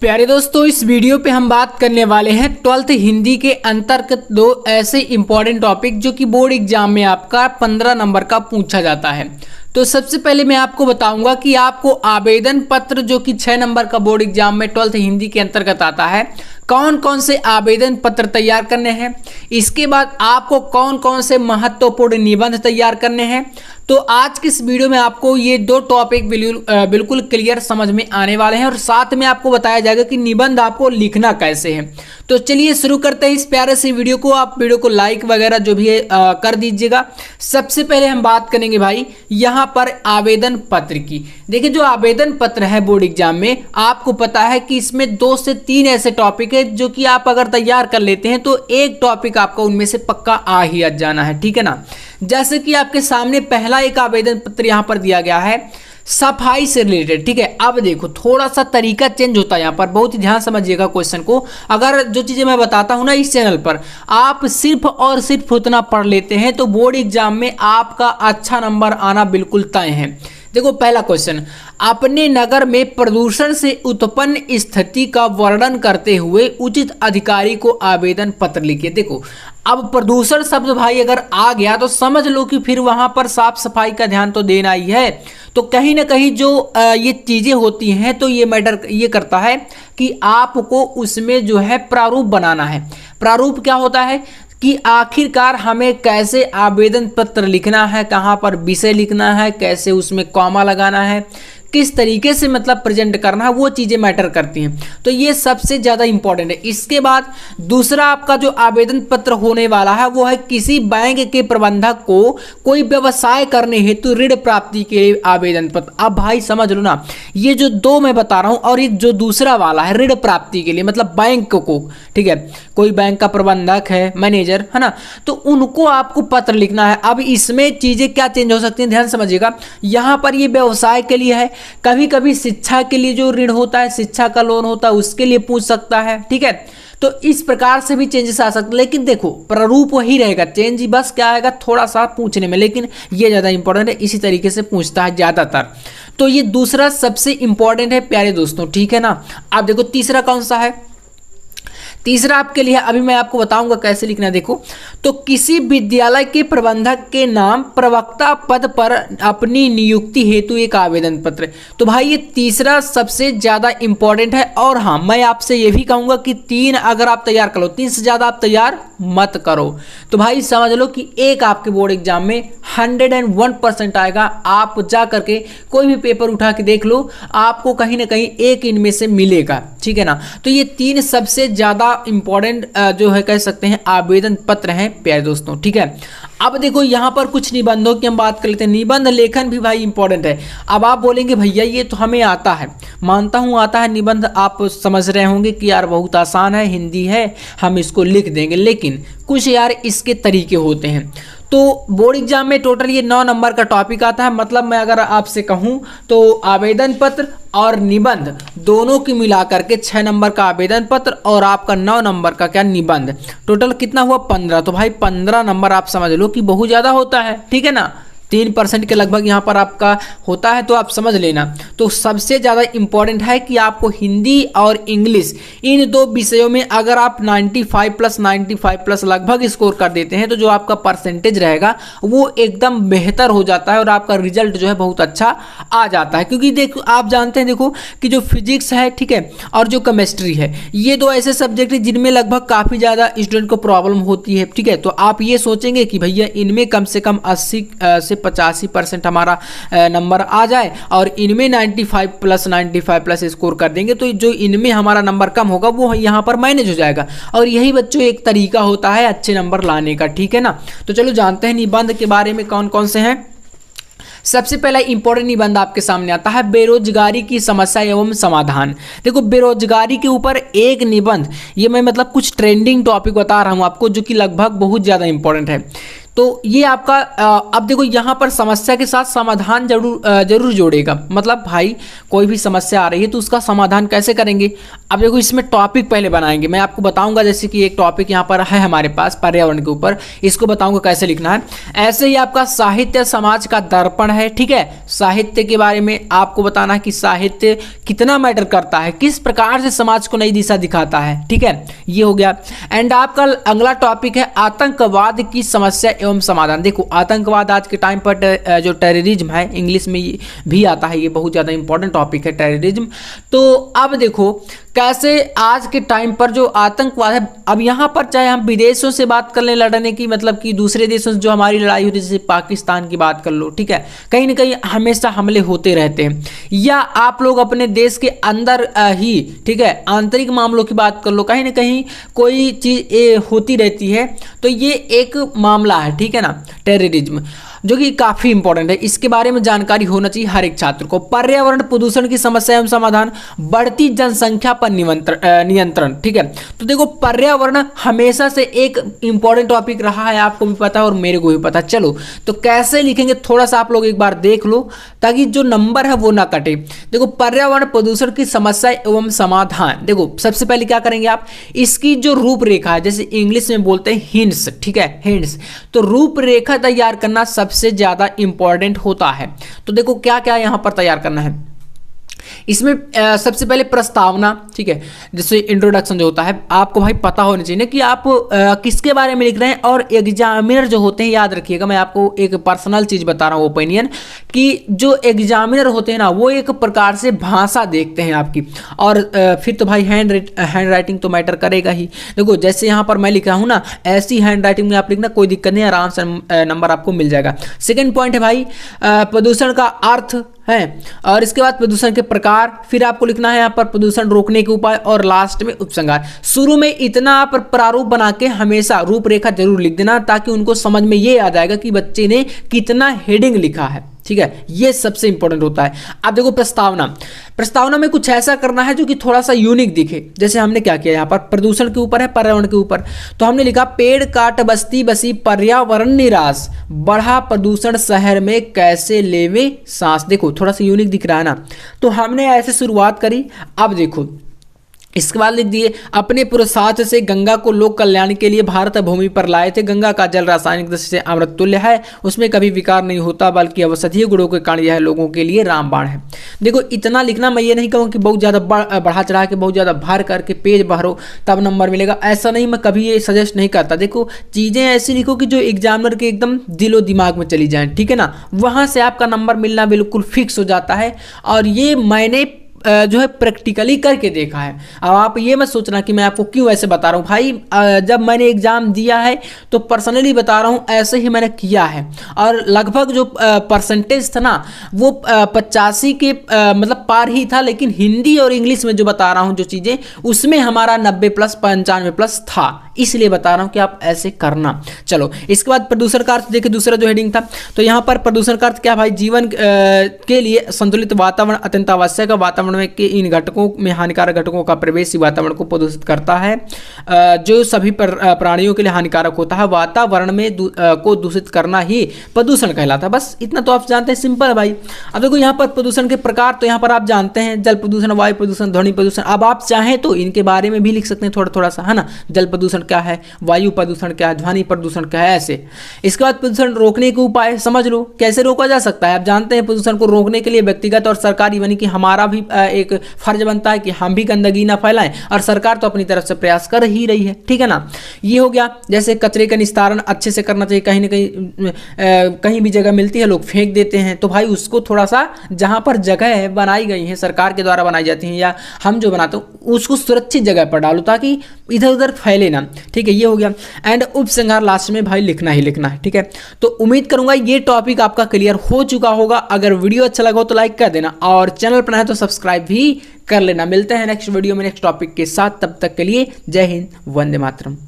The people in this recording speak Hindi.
प्यारे दोस्तों, इस वीडियो पे हम बात करने वाले हैं 12th हिंदी के अंतर्गत दो ऐसे इंपॉर्टेंट टॉपिक जो कि बोर्ड एग्जाम में आपका 15 नंबर का पूछा जाता है। तो सबसे पहले मैं आपको बताऊंगा कि आपको आवेदन पत्र जो कि 6 नंबर का बोर्ड एग्जाम में 12th हिंदी के अंतर्गत आता है, कौन कौन से आवेदन पत्र तैयार करने हैं। इसके बाद आपको कौन कौन से महत्वपूर्ण निबंध तैयार करने हैं। तो आज की इस वीडियो में आपको ये दो टॉपिक बिल्कुल क्लियर समझ में आने वाले हैं और साथ में आपको बताया जाएगा कि निबंध आपको लिखना कैसे है। तो चलिए शुरू करते हैं इस प्यारे से वीडियो को। आप वीडियो को लाइक वगैरह जो भी है कर दीजिएगा। सबसे पहले हम बात करेंगे भाई यहाँ पर आवेदन पत्र की। देखिए, जो आवेदन पत्र है बोर्ड एग्जाम में, आपको पता है कि इसमें 2 से 3 ऐसे टॉपिक है जो कि आप अगर तैयार कर लेते हैं तो एक टॉपिक आपका उनमें से पक्का आ ही जाना है, ठीक है ना। जैसे कि आपके सामने पहला एक आवेदन पत्र यहाँ पर दिया गया है सफाई से रिलेटेड, ठीक है। अब देखो थोड़ा सा तरीका चेंज होता है यहाँ पर, बहुत ही ध्यान समझिएगा क्वेश्चन को। अगर जो चीजें मैं बताता हूँ ना इस चैनल पर, आप सिर्फ और सिर्फ उतना पढ़ लेते हैं तो बोर्ड एग्जाम में आपका अच्छा नंबर आना बिल्कुल तय है। देखो पहला क्वेश्चन, अपने नगर में प्रदूषण से उत्पन्न स्थिति का वर्णन करते हुए उचित अधिकारी को आवेदन पत्र लिखिए। देखो अब प्रदूषण शब्द भाई अगर आ गया तो समझ लो कि फिर वहां पर साफ सफाई का ध्यान तो देना ही है। तो कहीं ना कहीं जो ये चीजें होती हैं तो ये मैटर ये करता है कि आपको उसमें जो है प्रारूप बनाना है। प्रारूप क्या होता है कि आखिरकार हमें कैसे आवेदन पत्र लिखना है, कहाँ पर विषय लिखना है, कैसे उसमें कॉमा लगाना है, किस तरीके से मतलब प्रेजेंट करना है, वो चीज़ें मैटर करती हैं। तो ये सबसे ज़्यादा इंपॉर्टेंट है। इसके बाद दूसरा आपका जो आवेदन पत्र होने वाला है वो है किसी बैंक के प्रबंधक को कोई व्यवसाय करने हेतु ऋण प्राप्ति के लिए आवेदन पत्र। अब भाई समझ लो ना, ये जो दो मैं बता रहा हूँ और ये जो दूसरा वाला है ऋण प्राप्ति के लिए मतलब बैंक को, ठीक है, कोई बैंक का प्रबंधक है, मैनेजर है ना, तो उनको आपको पत्र लिखना है। अब इसमें चीज़ें क्या चेंज हो सकती हैं, ध्यान समझिएगा। यहाँ पर ये व्यवसाय के लिए है, कभी कभी शिक्षा के लिए जो ऋण होता है, शिक्षा का लोन होता है, उसके लिए पूछ सकता है, ठीक है। तो इस प्रकार से भी चेंजेस आ सकते हैं, लेकिन देखो प्रारूप वही रहेगा, चेंज ही बस क्या आएगा थोड़ा सा पूछने में, लेकिन ये ज़्यादा इंपॉर्टेंट है, इसी तरीके से पूछता है ज़्यादातर। तो ये दूसरा सबसे इंपॉर्टेंट है प्यारे दोस्तों, ठीक है ना। अब देखो तीसरा कौन सा है। तीसरा आपके लिए अभी मैं आपको बताऊंगा कैसे लिखना। देखो तो किसी विद्यालय के प्रबंधक के नाम प्रवक्ता पद पर अपनी नियुक्ति हेतु एक आवेदन पत्र। तो भाई ये तीसरा सबसे ज़्यादा इंपॉर्टेंट है। और हाँ, मैं आपसे ये भी कहूँगा कि 3 अगर आप तैयार कर लो, 3 से ज़्यादा आप तैयार मत करो। तो भाई समझ लो कि एक आपके बोर्ड एग्जाम में 101% आएगा। आप जा करके कोई भी पेपर उठा के देख लो, आपको कहीं ना कहीं एक इनमें से मिलेगा, ठीक है ना। तो ये 3 सबसे ज़्यादा इंपॉर्टेंट जो है कह सकते हैं आवेदन पत्र हैं प्यारे दोस्तों, ठीक है। अब देखो यहाँ पर कुछ निबंधों की हम बात कर लेते हैं। निबंध लेखन भी भाई इंपॉर्टेंट है। अब आप बोलेंगे भैया ये तो हमें आता है, मानता हूँ आता है निबंध, आप समझ रहे होंगे कि यार बहुत आसान है, हिंदी है, हम इसको लिख देंगे, लेकिन कुछ यार इसके तरीके होते हैं। तो बोर्ड एग्जाम में टोटल ये 9 नंबर का टॉपिक आता है। मतलब मैं अगर आपसे कहूँ तो आवेदन पत्र और निबंध दोनों की मिलाकर के 6 नंबर का आवेदन पत्र और आपका 9 नंबर का क्या निबंध, टोटल कितना हुआ 15। तो भाई 15 नंबर आप समझ लो कि बहुत ज़्यादा होता है, ठीक है ना। 3% के लगभग यहाँ पर आपका होता है, तो आप समझ लेना। तो सबसे ज़्यादा इंपॉर्टेंट है कि आपको हिंदी और इंग्लिश इन 2 विषयों में अगर आप 95+95+ लगभग स्कोर कर देते हैं तो जो आपका परसेंटेज रहेगा वो एकदम बेहतर हो जाता है और आपका रिजल्ट जो है बहुत अच्छा आ जाता है। क्योंकि देखो आप जानते हैं देखो कि जो फिजिक्स है, ठीक है, और जो केमिस्ट्री है, ये 2 ऐसे सब्जेक्ट हैं जिनमें लगभग काफ़ी ज़्यादा स्टूडेंट को प्रॉब्लम होती है, ठीक है। तो आप ये सोचेंगे कि भैया इनमें कम से कम 80 से 85% हमारा नंबर आ जाए और इनमें 95+95+ स्कोर कर देंगे तो जो इनमें हमारा नंबर कम होगा वो यहाँ पर मैनेज हो जाएगा। और यही बच्चों एक तरीका होता है अच्छे नंबर लाने का, ठीक है ना। तो चलो जानते हैं निबंध के बारे में कौन कौन से हैं। सबसे पहला इंपॉर्टेंट निबंध आपके सामने आता है बेरोजगारी की समस्या एवं समाधान। देखो बेरोजगारी के ऊपर एक निबंध, ये मैं मतलब कुछ ट्रेंडिंग टॉपिक बता रहा हूँ आपको जो कि लगभग बहुत ज़्यादा इंपॉर्टेंट है। तो ये आपका अब देखो यहाँ पर समस्या के साथ समाधान जरूर जोड़ेगा। मतलब भाई कोई भी समस्या आ रही है तो उसका समाधान कैसे करेंगे। अब देखो इसमें टॉपिक पहले बनाएंगे, मैं आपको बताऊंगा, जैसे कि एक टॉपिक यहाँ पर है हमारे पास पर्यावरण के ऊपर, इसको बताऊंगा कैसे लिखना है। ऐसे ही आपका साहित्य समाज का दर्पण है, ठीक है, साहित्य के बारे में आपको बताना है कि साहित्य कितना मैटर करता है, किस प्रकार से समाज को नई दिशा दिखाता है, ठीक है, ये हो गया। एंड आपका अगला टॉपिक है आतंकवाद की समस्या एवं समाधान। देखो आतंकवाद आज के टाइम पर जो टेररिज्म है, इंग्लिश में भी आता है, ये बहुत ज़्यादा इंपॉर्टेंट टॉपिक है टेररिज्म। तो अब देखो कैसे आज के टाइम पर जो आतंकवाद है, अब यहाँ पर चाहे हम विदेशों से बात कर लें लड़ने की, मतलब कि दूसरे देशों से जो हमारी लड़ाई होती है, जैसे पाकिस्तान की बात कर लो, ठीक है, कहीं ना कहीं हमेशा हमले होते रहते हैं, या आप लोग अपने देश के अंदर ही, ठीक है, आंतरिक मामलों की बात कर लो, कहीं ना कहीं कोई चीज़ होती रहती है। तो ये एक मामला है, ठीक है ना, टेररिज्म, जो कि काफ़ी इंपॉर्टेंट है, इसके बारे में जानकारी होना चाहिए हर एक छात्र को। पर्यावरण प्रदूषण की समस्या एवं समाधान, बढ़ती जनसंख्या पर नियंत्रण, ठीक है। तो देखो पर्यावरण हमेशा से एक इंपॉर्टेंट टॉपिक रहा है, आपको भी पता है और मेरे को भी पता। चलो तो कैसे लिखेंगे थोड़ा सा आप लोग एक बार देख लो, ताकि जो नंबर है वो ना कटे। देखो पर्यावरण प्रदूषण की समस्या एवं समाधान, देखो सबसे पहले क्या करेंगे आप, इसकी जो रूपरेखा है, जैसे इंग्लिश में बोलते हैं हिंट्स, ठीक है, हिंट्स, तो रूपरेखा तैयार करना सबसे ज्यादा इंपॉर्टेंट होता है। तो देखो क्या क्या यहां पर तैयार करना है, इसमें सबसे पहले प्रस्तावना, ठीक है, जैसे इंट्रोडक्शन जो होता है, आपको भाई पता होना चाहिए कि आप किसके बारे में लिख रहे हैं। और एग्जामिनर जो होते हैं, याद रखिएगा, मैं आपको एक पर्सनल चीज बता रहा हूँ, ओपिनियन, कि जो एग्जामिनर होते हैं ना, वो एक प्रकार से भाषा देखते हैं आपकी, और फिर तो भाई हैंड राइटिंग तो मैटर करेगा ही। देखो जैसे यहाँ पर मैं लिख रहा हूँ ना, ऐसी हैंड राइटिंग में आप लिखना, कोई दिक्कत नहीं, आराम से नंबर आपको मिल जाएगा। सेकेंड पॉइंट है भाई प्रदूषण का अर्थ है, और इसके बाद प्रदूषण के प्रकार, फिर आपको लिखना है यहाँ पर प्रदूषण रोकने के उपाय, और लास्ट में उपसंहार। शुरू में इतना आप प्रारूप बना के हमेशा रूपरेखा जरूर लिख देना, ताकि उनको समझ में ये आ जाएगा कि बच्चे ने कितना हेडिंग लिखा है, ठीक है, ये सबसे इंपॉर्टेंट होता है। अब देखो प्रस्तावना में कुछ ऐसा करना है जो कि थोड़ा सा यूनिक दिखे। जैसे हमने क्या किया, यहाँ पर प्रदूषण के ऊपर है, पर्यावरण के ऊपर, तो हमने लिखा पेड़ काट बस्ती बसी पर्यावरण निराश, बढ़ा प्रदूषण शहर में कैसे लेवे सांस। देखो थोड़ा सा यूनिक दिख रहा है ना, तो हमने ऐसे शुरुआत करी। अब देखो इसके बाद लिख दिए, अपने पुरुषार्थ से गंगा को लोक कल्याण के लिए भारत भूमि पर लाए थे, गंगा का जल रासायनिक दृष्टि से अमृत तुल्य है, उसमें कभी विकार नहीं होता, बल्कि औषधीय गुणों के कारण यह लोगों के लिए रामबाण है। देखो इतना लिखना, मैं ये नहीं कहूँ कि बहुत ज़्यादा बढ़ा चढ़ा के, बहुत ज़्यादा भर करके पेज भरो तब नंबर मिलेगा, ऐसा नहीं, मैं कभी ये सजेस्ट नहीं करता। देखो चीज़ें ऐसी लिखो कि जो एग्जामिनर के एकदम दिलो दिमाग में चली जाएँ, ठीक है ना, वहाँ से आपका नंबर मिलना बिल्कुल फिक्स हो जाता है। और ये मैंने जो है प्रैक्टिकली करके देखा है। अब आप ये मत सोचना कि मैं आपको क्यों ऐसे बता रहा हूँ भाई, जब मैंने एग्जाम दिया है तो पर्सनली बता रहा हूँ, ऐसे ही मैंने किया है। और लगभग जो परसेंटेज था ना, वो 85 के मतलब पार ही था, लेकिन हिंदी और इंग्लिश में जो बता रहा हूँ जो चीज़ें, उसमें हमारा 90+ 95+ था, इसलिए बता रहा हूँ कि आप ऐसे करना। चलो इसके बाद प्रदूषण का अर्थ देखिए, दूसरा जो हेडिंग था, तो यहाँ पर प्रदूषण का अर्थ क्या भाई, जीवन के लिए संतुलित वातावरण अत्यंत आवश्यक है। वातावरण में के इन घटकों में हानिकारक घटकों का प्रवेश ही वातावरण को प्रदूषित करता है, जो सभी प्राणियों के लिए हानिकारक होता है। वातावरण में को दूषित करना ही प्रदूषण कहलाता है। बस इतना तो आप जानते हैं, सिंपल है भाई। अब देखो यहाँ पर प्रदूषण के प्रकार, तो यहाँ पर आप जानते हैं जल प्रदूषण, वायु प्रदूषण, ध्वनि प्रदूषण। अब आप चाहें तो इनके बारे में भी लिख सकते हैं थोड़ा सा, है ना, जल प्रदूषण क्या है, वायु प्रदूषण क्या है, ध्वनि प्रदूषण क्या है, ऐसे। इसके बाद प्रदूषण रोकने के उपाय समझ लो, कैसे रोका जा सकता है। आप जानते हैं प्रदूषण को रोकने के लिए व्यक्तिगत और सरकारी, यानी कि हमारा भी एक फर्ज बनता है कि हम भी गंदगी ना फैलाएं, और सरकार तो अपनी तरफ से प्रयास कर ही रही है, ठीक है ना। ये हो गया। जैसे कचरे का निस्तारण अच्छे से करना चाहिए, कहीं ना कहीं भी जगह मिलती है लोग फेंक देते हैं, तो भाई उसको थोड़ा सा, जहां पर जगह है बनाई गई है, सरकार के द्वारा बनाई जाती है या हम जो बनाते हैं, उसको सुरक्षित जगह पर डालो ताकि इधर उधर फैले ना, ठीक है। ये हो गया। एंड उपसंहार लास्ट में भाई लिखना ही लिखना है, ठीक है। तो उम्मीद करूंगा ये टॉपिक आपका क्लियर हो चुका होगा। अगर वीडियो अच्छा लगा हो तो लाइक कर देना, और चैनल पर है तो सब्सक्राइब भी कर लेना। मिलते हैं नेक्स्ट वीडियो में नेक्स्ट टॉपिक के साथ, तब तक के लिए जय हिंद, वंदे मातरम।